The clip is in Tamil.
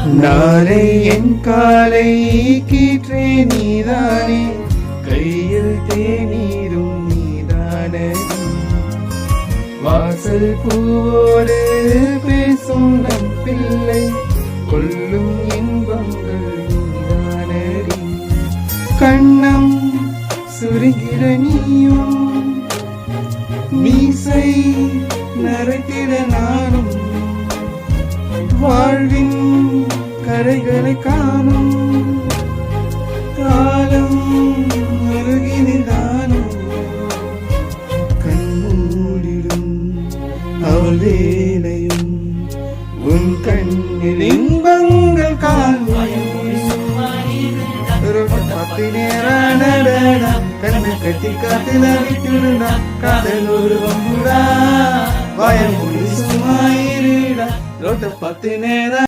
நாளை என் காலை கீற்றே நீதானே, கையில் தேநீரும் நீதானே, வாசல் பூவோடு பேசும் நம் பிள்ளை, கொல்லும் இன்பங்கள் நீதானடி. கண்ணம் சுருங்கிட நீயும், மீசை நரைத்திட நானும், வாழ்வின் கரைகளை காணும் காலம் அருகினிதானும். கண்மூடிடும் அவள் வேலையும், உன் கண்ணில் இன்பங்கள் காண்பையும். பத்து நேரம் கண்ணு கட்டி காத்துல விட்டுடுடா, காதல் ஒரு வம்புடா, வாய மூடி சும்மா இருடா. ரோட்ட 10 நேரம்